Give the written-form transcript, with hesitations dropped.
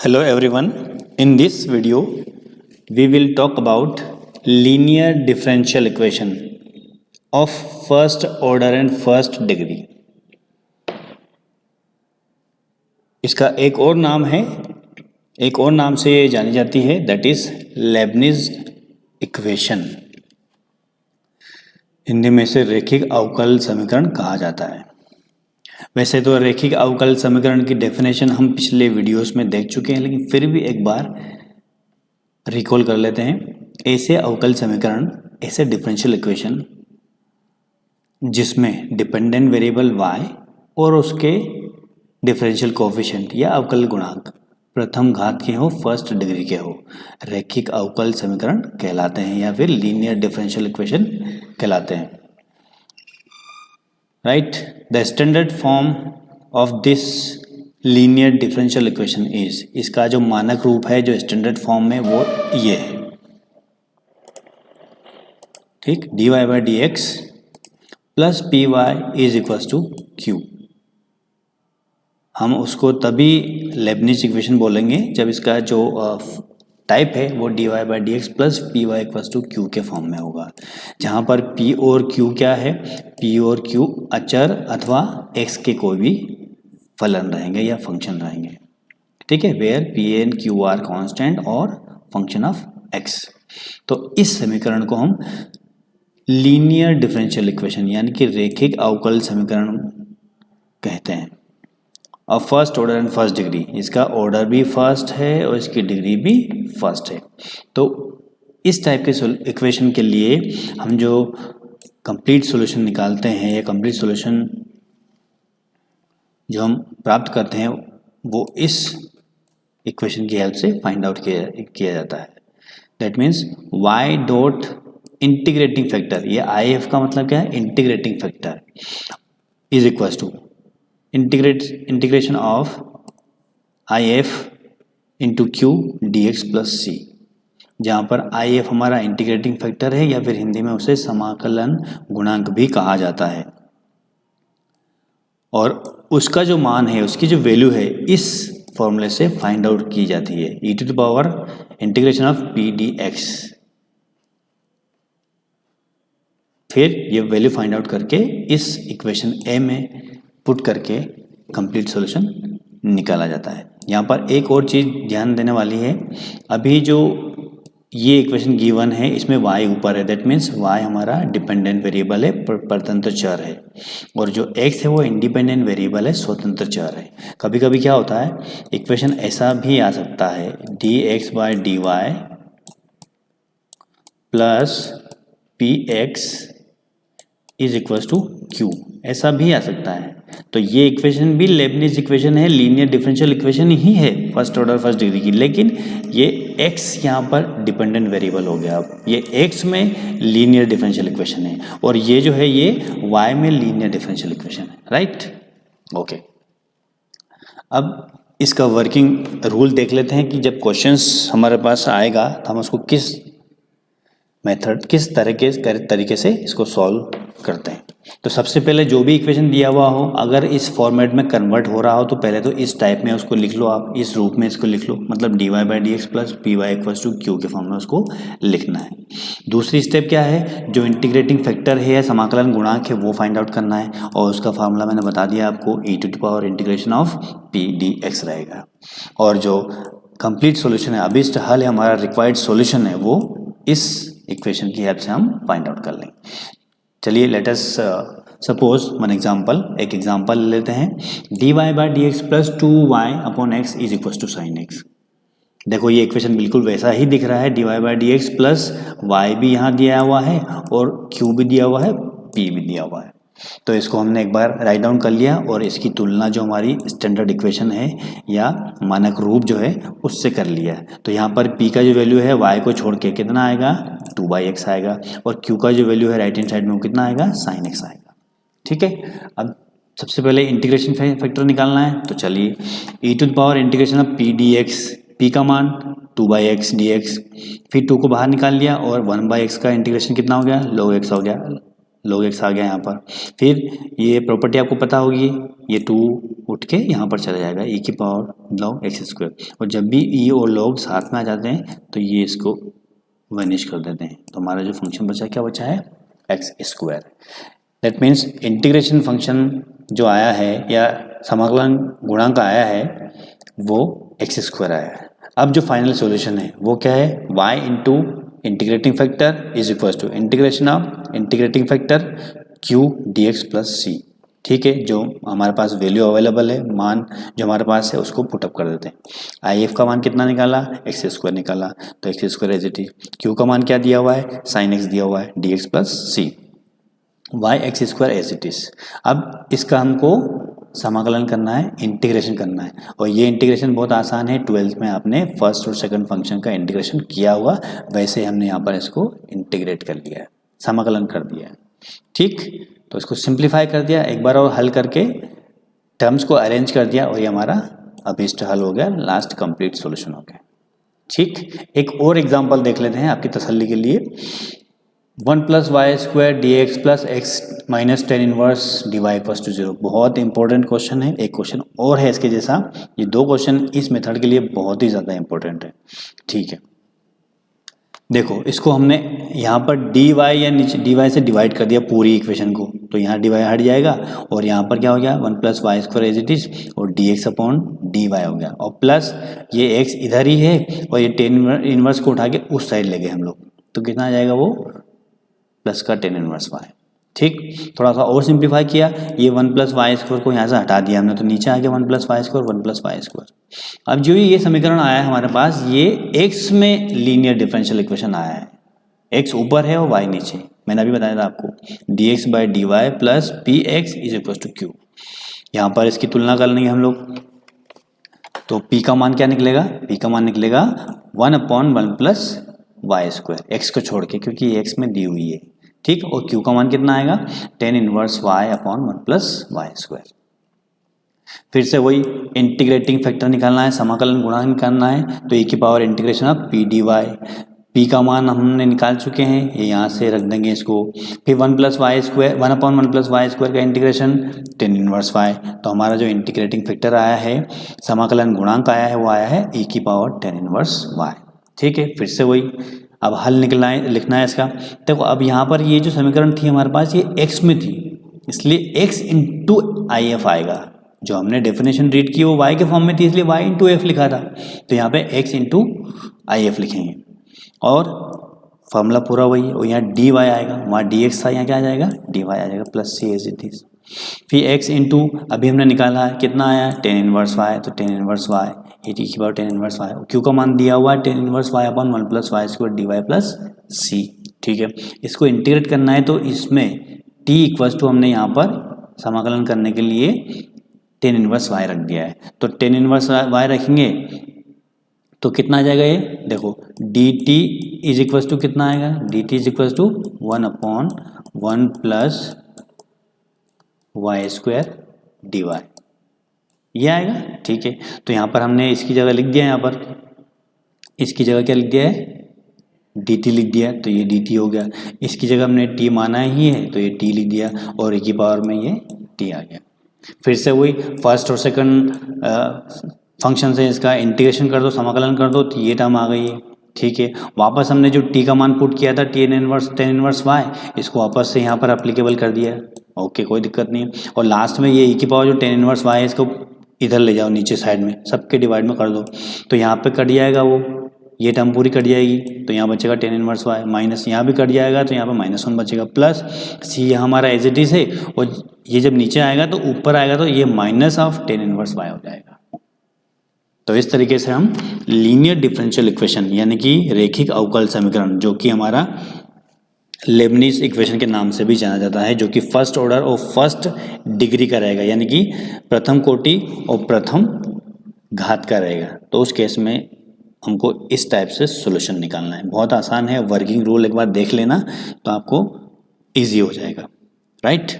Hello everyone. In this video, we will talk about linear differential equation of first order and first degree. इसका एक और नाम से ये जानी जाती है, that is Lebanese equation. Hindi में इसे रैखिक अवकल समीकरण कहा जाता है. वैसे तो रैखिक अवकल समीकरण की डेफिनेशन हम पिछले वीडियोस में देख चुके हैं, लेकिन फिर भी एक बार रिकॉल कर लेते हैं. ऐसे अवकल समीकरण, ऐसे डिफरेंशियल इक्वेशन जिसमें डिपेंडेंट वेरिएबल y और उसके डिफरेंशियल कोएफिशिएंट या अवकल गुणांक प्रथम घात के हो, फर्स्ट डिग्री के हो, रैखिक अवकल समीकरण कहलाते हैं या फिर लीनियर डिफरेंशियल इक्वेशन कहलाते हैं. Right, the standard form of this linear differential equation is, इसका जो मानक रूप है, जो स्टैंडर्ड फॉर्म में, वो ये है. ठीक, dy by d x plus p y is equals to q. हम उसको तभी लेबनिज इक्वेशन बोलेंगे जब इसका जो टाइप है वो dy by d x plus p y equals to q के फॉर्म में होगा, जहाँ पर p और q क्या है, p और q अचर अथवा x के कोई भी फलन रहेंगे या फंक्शन रहेंगे. ठीक है, where p and q are constant और फंक्शन ऑफ x. तो इस समीकरण को हम लीनियर डिफरेंशियल इक्वेशन यानी कि रैखिक अवकल समीकरण कहते हैं. और first order and first degree, इसका ऑर्डर भी फर्स्ट है और इसकी डिग्री भी फर्स्ट है. तो इस टाइप के इक्वेशन के लिए हम जो कंप्लीट सॉल्यूशन निकालते हैं या कंप्लीट सॉल्यूशन जो हम प्राप्त करते हैं वो इस इक्वेशन की हेल्प से फाइंड आउट किया जाता है. That means y dot integrating factor, ये IF का मतलब क्या है, integrating factor, is equals to integration of IF into Q D x plus C, जहाँ पर IF हमारा इंटीग्रेटिंग फैक्टर है या फिर हिंदी में उसे समाकलन गुणांक भी कहा जाता है. और उसका जो मान है, उसकी जो वैल्यू है, इस फॉर्मूले से फाइंड आउट की जाती है, e to the power integration of p d x. फिर ये वैल्यू फाइंड आउट करके इस इक्वेशन ए में पुट करके कंप्लीट सॉल्यूशन निकाला जाता है. यहाँ पर एक और चीज़ ध्यान देने वाली है, अभी जो ये इक्वेशन गिवन है इसमें y ऊपर है, दैट मीन्स y हमारा डिपेंडेंट वेरिएबल है, परतंत्र चर है, और जो x है वो इंडिपेंडेंट वेरिएबल है, स्वतंत्र चर है. कभी कभी क्या होता है, इक्वेशन ऐसा भी आ सकता है, dx by d Y plus p x is equals to q, ऐसा भी आ सकता है. तो ये इक्वेशन भी लेबनिज इक्वेशन है, लीनियर डिफरेंशियल इक्वेशन ही है फर्स्ट ऑर्डर फर्स्ट डिग्री की, लेकिन ये x यहाँ पर डिपेंडेंट वेरिएबल हो गया. अब ये x में लीनियर डिफरेंशियल इक्वेशन है और ये जो है ये y में लीनियर डिफरेंशियल इक्वेशन है. Right, okay. अब इसका वर्किंग रूल देख लेते हैं कि जब क्वेश्चंस हमारे पास आएगा तो हम उसको किस मेथड, किस तरीके से इसको सॉल्व करते हैं. तो सबसे पहले जो भी इक्वेशन दिया हुआ हो, अगर इस फॉर्मेट में कन्वर्ट हो रहा हो तो पहले तो इस टाइप में उसको लिख लो, आप इस रूप में इसको लिख लो, मतलब dy by d x plus p y equals to q के फॉर्म में उसको लिखना है. दूसरी स्टेप क्या है, जो इंटीग्रेटिंग फैक्टर है या समाकलन गुणांक है वो फाइंड आउट करना है, और उसका फार्मूला मैंने बता दिया आपको, e to the power integration of p d x रहेगा. और जो कंप्लीट सॉल्यूशन है, अभिष्ट हल है, हमारा रिक्वायर्ड सॉल्यूशन है, वो इस इक्वेशन की हेल्प से हम फाइंड आउट कर लेंगे. चलिए let us suppose one example, एक एग्जांपल ले लेते हैं. dy by d x plus 2y upon x is equal to sine x. देखो ये इक्वेशन बिल्कुल वैसा ही दिख रहा है, dy by d x plus y भी यहाँ दिया हुआ है और q भी दिया हुआ है, p भी दिया हुआ है. तो इसको हमने एक बार राइट डाउन कर लिया और इसकी तुलना जो हमारी स्टैंडर्ड इक्वेशन है या मानक रूप जो है उससे कर लिया. तो यहाँ पर p का जो वैल्यू है y को छोड़ के कितना आएगा, 2/x आएगा, और q का जो वैल्यू है राइट हैंड साइड में वो कितना आएगा, sin x आएगा. ठीक है, अब सबसे पहले इंटीग्रेशन फैक्टर निकालना है. तो चलिए e to the power integration of p d x, p का मान 2/x dx, फिर 2 को बाहर निकाल लिया और 1/x का इंटीग्रेशन कितना हो गया, log x हो गया, log x आ गया यहाँ पर। फिर ये प्रॉपर्टी आपको पता होगी, ये 2 उठ के यहाँ पर चला जाएगा e की पावर log x स्क्वायर, और जब भी e और log साथ में आ जाते हैं तो ये इसको वनिश कर देते हैं। तो हमारा जो फंक्शन बचा क्या बचा है, x square. That means integration function जो आया है या समाकलन गुणांक आया है वो एक्स स्क्वायर आया है। अब जो फाइनल सॉल्यूशन है वो क्या है, y into integrating factor is equal to integration of integrating factor q dx plus C. ठीक है, जो हमारे पास वैल्यू अवेलेबल है, मान जो हमारे पास है उसको पुटअप कर देते हैं। IF का मान कितना निकाला, एक्स स्क्वायर निकाला, तो x square as it is, q का मान क्या दिया हुआ है, साइन एक्स दिया हुआ है, dx plus c, y x square as it is. अब इसका हमको समाकलन करना है, इंटीग्रेशन करना है, और ये इंटीग्रेशन बहुत आसान है। 12th में आपने फर्स्ट और सेकंड फंक्शन का इंटीग्रेशन किया हुआ, वैसे हमने यहाँ पर इसको इंटीग्रेट कर लिया है, समाकलन कर दिया है। ठीक, तो इसको सिंप्लीफाई कर दिया, एक बार और हल करके टर्म्स को अरेंज कर दिया, और ये हमारा अभिष्ट हल हो गया, लास्ट कंप्लीट सॉल्यूशन हो गया। ठीक, एक और एग्जांपल देख लेते हैं आपकी तसल्ली के लिए। 1 plus Y square d x plus x minus ten inverse d y equals to 0। बहुत इंपॉर्टेंट क्वेश्चन है। एक क्वेश्चन और है इसके जैसा, ये 2 क्वेश्चन इस मेथड के लिए बहुत ही ज़्यादा इंपॉर्टेंट है। ठीक है, देखो इसको हमने यहाँ पर डी वाई या नीचे डी वाई से डिवाइड कर दिया पूरी इक्वेशन को, तो यहाँ डी वाई हट जाएगा, और यहाँ पर क्या हो गया 1 plus Y square as it is, और D X upon D Y हो गया, और प्लस ये एक्स इधर ही है, और ये टेन इनवर्स को उठा के उस साइड ले गए हम लोग, तो कितना आ जाएगा वो प्लस का टेन इनवर्स वाई। ठीक, थोड़ा सा और सिंप्लीफाई किया, ये 1 प्लस वाई स्क्वायर को यहाँ से हटा दिया हमने, तो नीचे आ गया 1 plus Y square 1 plus Y square. अब जो ये समीकरण आया है हमारे पास, ये x में लीनियर डिफरेंशियल इक्वेशन आया है, x ऊपर है और y नीचे। मैंने अभी बताया था आपको dx by d Y plus p x is equal to q. यहाँ पर इसकी तुलना कर लेंगे हम लोग, तो p का मान क्या निकलेगा, p का मान निकलेगा 1/1 प्लस वाई स्क्वायर, एक्स को छोड़ के, क्योंकि ये एक्स में दी हुई है। ठीक, और q का मान कितना आएगा, ten inverse y upon 1 plus Y square. फिर से वही इंटीग्रेटिंग फैक्टर निकालना है, समाकलन गुणांक निकालना है, तो e की power integration of p d y, p का मान हमने निकाल चुके हैं, ये यहाँ से रख देंगे इसको। फिर 1 plus Y square 1/1 plus Y square का इंटीग्रेशन टेन इनवर्स वाई, तो हमारा जो इंटीग्रेटिंग फैक्टर आया है, समाकलन गुणांक आया है, वो आया है e की पावर टेन इनवर्स वाई। ठीक है, फिर से वही अब हल लिखना है इसका। देखो अब यहाँ पर ये जो समीकरण थी हमारे पास, ये x में थी, इसलिए x इंटू आई एफ आएगा। जो हमने डेफिनेशन रीड की वो y के फॉर्म में थी, इसलिए y इंटू एफ लिखा था, तो यहाँ पे x इंटू आई एफ लिखेंगे, और फॉर्मूला पूरा वही है, और यहाँ डी वाई आएगा, वहाँ डी एक्स था, यहाँ क्या आ जाएगा डी वाई आ जाएगा plus C as it is. फिर x इंटू अभी हमने निकाला है, कितना आया टेन इनवर्स वाई, तो टेन इनवर्स वाई ये टी की power tan inverse Y, Q का मान दिया हुआ है tan inverse Y upon 1 plus Y square D Y plus C. ठीक है, इसको इंटीग्रेट करना है, तो इसमें t इक्वल्स टू हमने यहाँ पर समाकलन करने के लिए टेन इनवर्स वाई रख दिया है, तो टेन इनवर्स वाई रखेंगे तो कितना आ जाएगा, ये देखो d t is equals to कितना आएगा, d t is equals to 1/1 plus Y square D y, ये आएगा। ठीक है, तो यहाँ पर हमने इसकी जगह लिख दिया, यहाँ पर इसकी जगह क्या लिख दिया है डी टी लिख दिया, तो ये डी टी हो गया। इसकी जगह हमने टी माना ही है, तो ये टी लिख दिया, और e की पावर में ये टी आ गया। फिर से वही फर्स्ट और सेकंड फंक्शन से इसका इंटीग्रेशन कर दो, समाकलन कर दो, तो ये टर्म आ गई है। ठीक है, वापस हमने जो t का मान पुट किया था टेन इनवर्स वाई, इसको वापस से यहाँ पर अप्लीकेबल कर दिया। ओके, कोई दिक्कत नहीं है। और लास्ट में ये e की पावर जो टेन इनवर्स वाई है, इसको इधर ले जाओ नीचे साइड में, सबके डिवाइड में कर दो, तो यहाँ पे कट जाएगा वो, ये टर्म पूरी कट जाएगी, तो यहाँ बचेगा टेन इनवर्स वाई, माइनस यहाँ भी कट जाएगा, तो यहाँ पे -1 बचेगा, प्लस सी हमारा एज इट इज है, और ये जब नीचे आएगा तो ऊपर आएगा, तो ये minus of ten inverse y हो जाएगा। तो इस तरीके से हम लीनियर डिफरेंशियल इक्वेशन यानी कि रेखिक अवकल समीकरण, जो कि हमारा लेबनीज इक्वेशन के नाम से भी जाना जाता है, जो कि फर्स्ट ऑर्डर और फर्स्ट डिग्री का रहेगा, यानी कि प्रथम कोटि और प्रथम घात का रहेगा, तो उस केस में हमको इस टाइप से सॉल्यूशन निकालना है। बहुत आसान है, वर्किंग रूल एक बार देख लेना तो आपको इजी हो जाएगा, राइट।